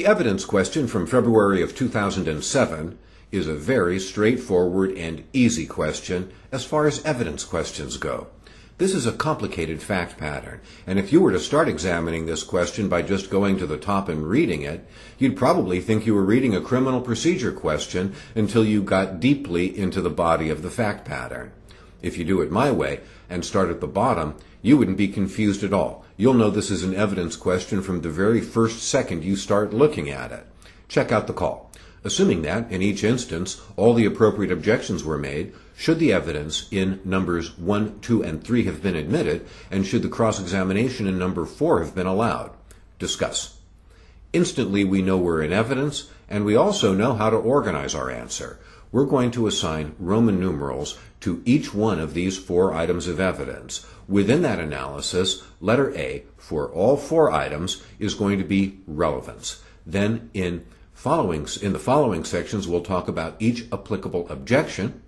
The evidence question from February of 2007 is a very straightforward and easy question as far as evidence questions go. This is a complicated fact pattern, and if you were to start examining this question by just going to the top and reading it, you'd probably think you were reading a criminal procedure question until you got deeply into the body of the fact pattern. If you do it my way and start at the bottom, you wouldn't be confused at all. You'll know this is an evidence question from the very first second you start looking at it. Check out the call. Assuming that, in each instance, all the appropriate objections were made, should the evidence in numbers 1, 2, and 3 have been admitted, and should the cross-examination in number 4 have been allowed? Discuss. Instantly we know we're in evidence, and we also know how to organize our answer. We're going to assign Roman numerals to each one of these 4 items of evidence. Within that analysis, letter A for all 4 items is going to be relevance. Then in the following sections, we'll talk about each applicable objection.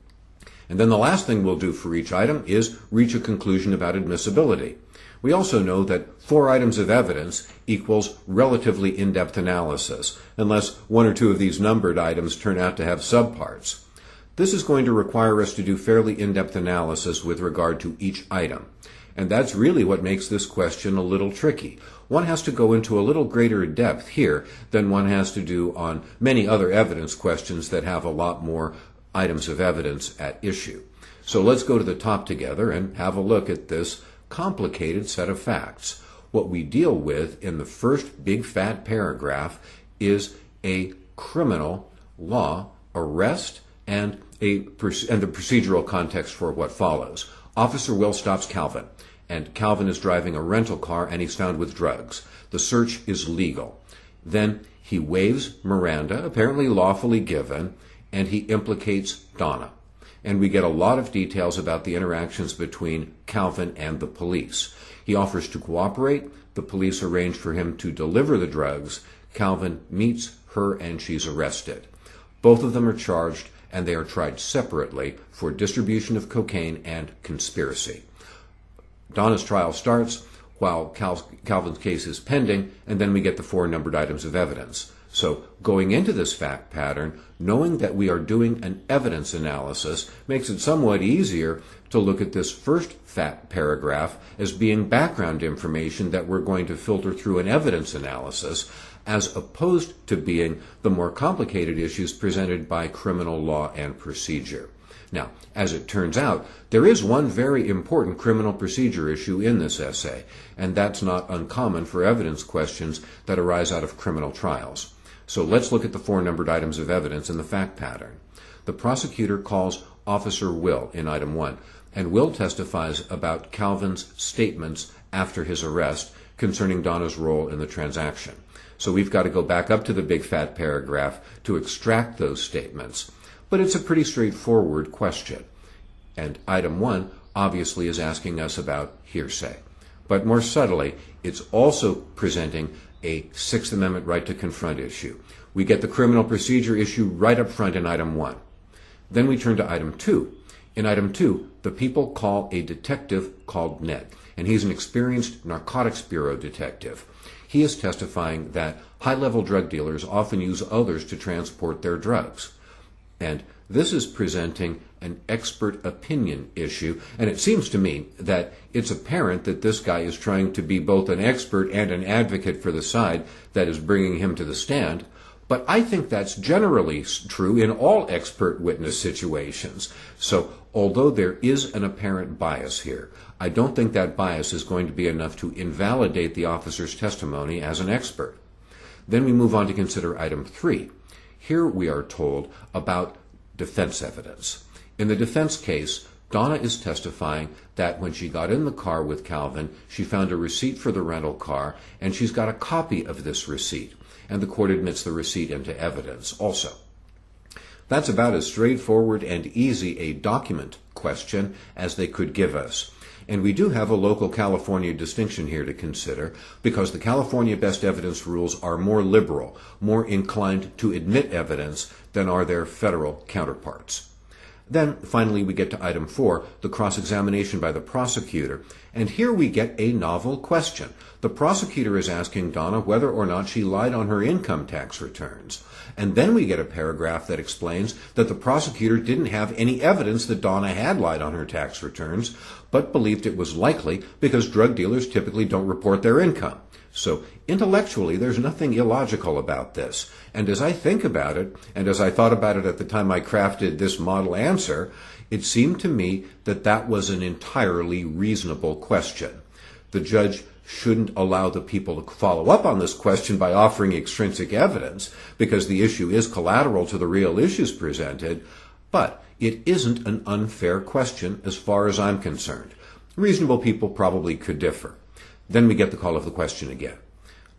And then the last thing we'll do for each item is reach a conclusion about admissibility. We also know that 4 items of evidence equals relatively in-depth analysis, unless 1 or 2 of these numbered items turn out to have subparts. This is going to require us to do fairly in-depth analysis with regard to each item. And that's really what makes this question a little tricky. One has to go into a little greater depth here than one has to do on many other evidence questions that have a lot more items of evidence at issue. So let's go to the top together and have a look at this complicated set of facts. What we deal with in the first big fat paragraph is a criminal law arrest and the procedural context for what follows. Officer Will stops Calvin, and Calvin is driving a rental car and he's found with drugs. The search is legal. Then he waives Miranda, apparently lawfully given, and he implicates Donna. And we get a lot of details about the interactions between Calvin and the police. He offers to cooperate. The police arrange for him to deliver the drugs. Calvin meets her and she's arrested. Both of them are charged, and they are tried separately for distribution of cocaine and conspiracy. Donna's trial starts while Calvin's case is pending, and then we get the 4 numbered items of evidence. So going into this fact pattern, knowing that we are doing an evidence analysis makes it somewhat easier to look at this first fact paragraph as being background information that we're going to filter through an evidence analysis, as opposed to being the more complicated issues presented by criminal law and procedure. Now, as it turns out, there is one very important criminal procedure issue in this essay, and that's not uncommon for evidence questions that arise out of criminal trials. So let's look at the 4 numbered items of evidence in the fact pattern. The prosecutor calls Officer Will in item 1, and Will testifies about Calvin's statements after his arrest concerning Donna's role in the transaction. So we've got to go back up to the big fat paragraph to extract those statements. But it's a pretty straightforward question. And item 1 obviously is asking us about hearsay. But more subtly, it's also presenting a Sixth Amendment right to confront issue. We get the criminal procedure issue right up front in item 1. Then we turn to item 2. In item 2, the people call a detective called Ned, and he's an experienced Narcotics Bureau detective. He is testifying that high-level drug dealers often use others to transport their drugs. And this is presenting an expert opinion issue, and it seems to me that it's apparent that this guy is trying to be both an expert and an advocate for the side that is bringing him to the stand. But I think that's generally true in all expert witness situations. So although there is an apparent bias here, I don't think that bias is going to be enough to invalidate the officer's testimony as an expert. Then we move on to consider item 3. Here we are told about defense evidence. In the defense case, Donna is testifying that when she got in the car with Calvin, she found a receipt for the rental car, and she's got a copy of this receipt, and the court admits the receipt into evidence also. That's about as straightforward and easy a document question as they could give us. And we do have a local California distinction here to consider, because the California best evidence rules are more liberal, more inclined to admit evidence than are their federal counterparts. Then, finally, we get to item 4, the cross-examination by the prosecutor. And here we get a novel question. The prosecutor is asking Donna whether or not she lied on her income tax returns. And then we get a paragraph that explains that the prosecutor didn't have any evidence that Donna had lied on her tax returns, but believed it was likely because drug dealers typically don't report their income. So intellectually, there's nothing illogical about this. And as I think about it, and as I thought about it at the time I crafted this model answer, it seemed to me that that was an entirely reasonable question. The judge shouldn't allow the people to follow up on this question by offering extrinsic evidence, because the issue is collateral to the real issues presented, but it isn't an unfair question as far as I'm concerned. Reasonable people probably could differ. Then we get the call of the question again.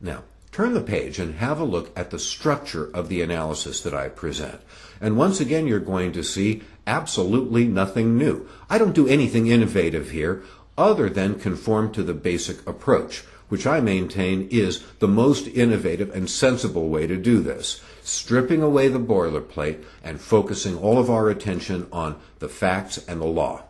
Now, turn the page and have a look at the structure of the analysis that I present. And once again, you're going to see absolutely nothing new. I don't do anything innovative here other than conform to the basic approach, which I maintain is the most innovative and sensible way to do this, stripping away the boilerplate and focusing all of our attention on the facts and the law.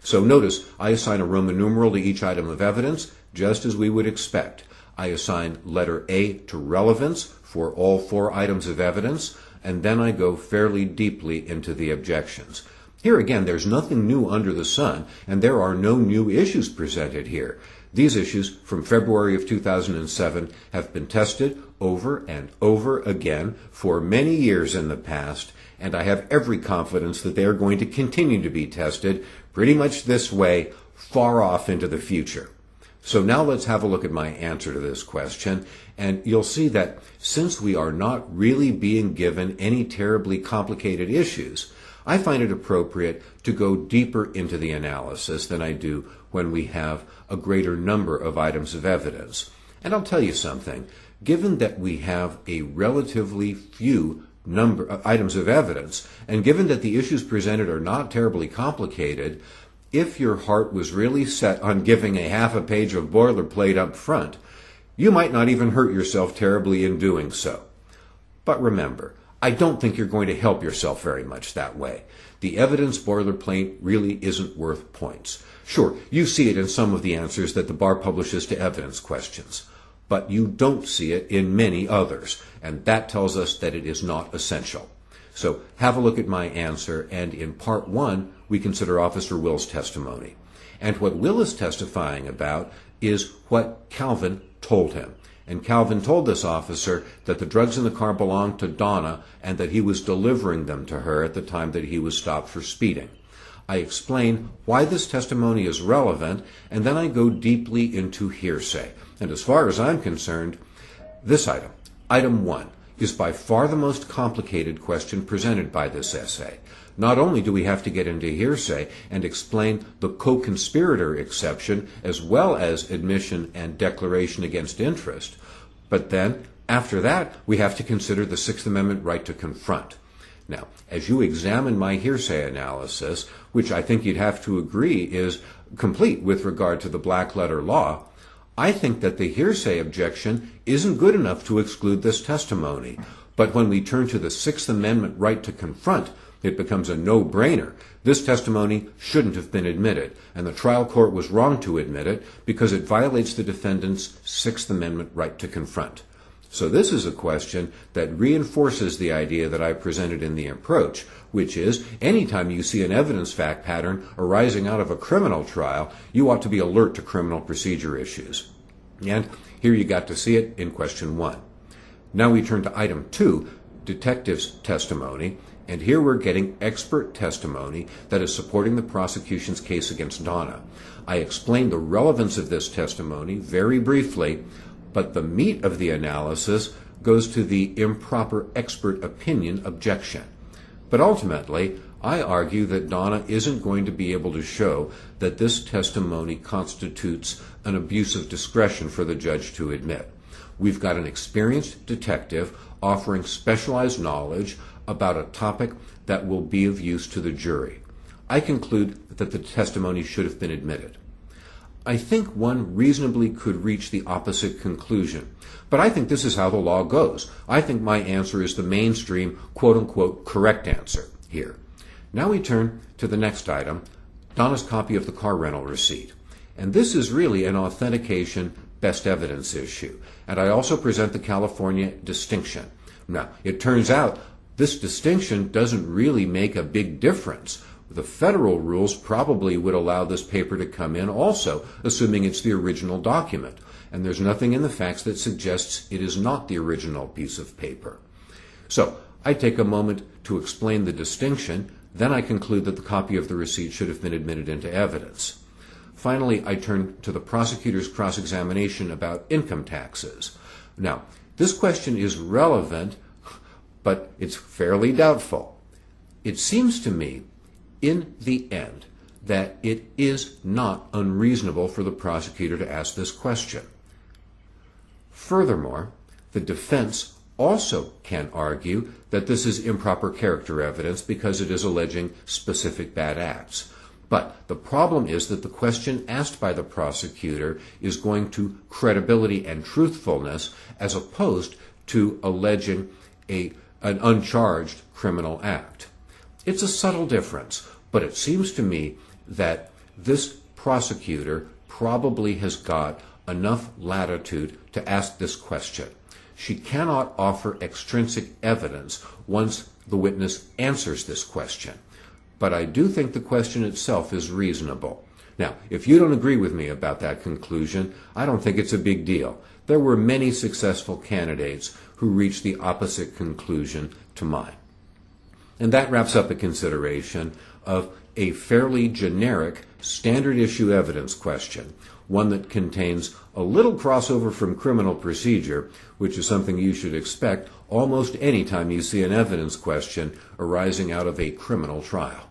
So notice, I assign a Roman numeral to each item of evidence, just as we would expect. I assign letter A to relevance for all 4 items of evidence, and then I go fairly deeply into the objections. Here again, there's nothing new under the sun, and there are no new issues presented here. These issues from February of 2007 have been tested over and over again for many years in the past, and I have every confidence that they are going to continue to be tested pretty much this way far off into the future. So now let's have a look at my answer to this question, and you'll see that since we are not really being given any terribly complicated issues, I find it appropriate to go deeper into the analysis than I do when we have a greater number of items of evidence. And I'll tell you something, given that we have a relatively few number of items of evidence, and given that the issues presented are not terribly complicated, if your heart was really set on giving a half a page of boilerplate up front, you might not even hurt yourself terribly in doing so. But remember, I don't think you're going to help yourself very much that way. The evidence boilerplate really isn't worth points. Sure, you see it in some of the answers that the bar publishes to evidence questions, but you don't see it in many others, and that tells us that it is not essential. So have a look at my answer, and in part 1, we consider Officer Will's testimony. And what Will is testifying about is what Calvin told him. And Calvin told this officer that the drugs in the car belonged to Donna and that he was delivering them to her at the time that he was stopped for speeding. I explain why this testimony is relevant, and then I go deeply into hearsay. And as far as I'm concerned, this item, item 1, is by far the most complicated question presented by this essay. Not only do we have to get into hearsay and explain the co-conspirator exception as well as admission and declaration against interest, but then, after that, we have to consider the Sixth Amendment right to confront. Now, as you examine my hearsay analysis, which I think you'd have to agree is complete with regard to the black letter law, I think that the hearsay objection isn't good enough to exclude this testimony. But when we turn to the Sixth Amendment right to confront, it becomes a no-brainer. This testimony shouldn't have been admitted, and the trial court was wrong to admit it because it violates the defendant's Sixth Amendment right to confront. So this is a question that reinforces the idea that I presented in the approach, which is anytime you see an evidence fact pattern arising out of a criminal trial, you ought to be alert to criminal procedure issues. And here you got to see it in question 1. Now we turn to item 2, detective's testimony, and here we're getting expert testimony that is supporting the prosecution's case against Donna. I explained the relevance of this testimony very briefly, but the meat of the analysis goes to the improper expert opinion objection. But ultimately, I argue that Donna isn't going to be able to show that this testimony constitutes an abuse of discretion for the judge to admit. We've got an experienced detective offering specialized knowledge about a topic that will be of use to the jury. I conclude that the testimony should have been admitted. I think one reasonably could reach the opposite conclusion, but I think this is how the law goes. I think my answer is the mainstream, quote-unquote, correct answer here. Now we turn to the next item, Donna's copy of the car rental receipt. And this is really an authentication best evidence issue. And I also present the California distinction. Now, it turns out this distinction doesn't really make a big difference. The federal rules probably would allow this paper to come in also, assuming it's the original document. And there's nothing in the facts that suggests it is not the original piece of paper. So, I take a moment to explain the distinction, then I conclude that the copy of the receipt should have been admitted into evidence. Finally, I turn to the prosecutor's cross-examination about income taxes. Now, this question is relevant, but it's fairly doubtful. It seems to me, in the end, that it is not unreasonable for the prosecutor to ask this question. Furthermore, the defense also can argue that this is improper character evidence because it is alleging specific bad acts. But the problem is that the question asked by the prosecutor is going to credibility and truthfulness as opposed to alleging an uncharged criminal act. It's a subtle difference, but it seems to me that this prosecutor probably has got enough latitude to ask this question. She cannot offer extrinsic evidence once the witness answers this question. But I do think the question itself is reasonable. Now, if you don't agree with me about that conclusion, I don't think it's a big deal. There were many successful candidates who reached the opposite conclusion to mine. And that wraps up a consideration of a fairly generic standard issue evidence question, one that contains a little crossover from criminal procedure, which is something you should expect almost any time you see an evidence question arising out of a criminal trial.